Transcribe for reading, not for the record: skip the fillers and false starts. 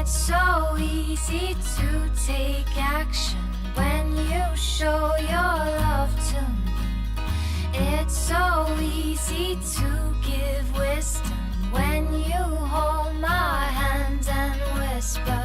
It's so easy to take action when you show your love to me. It's so easy to give wisdom when you hold my hand and whisper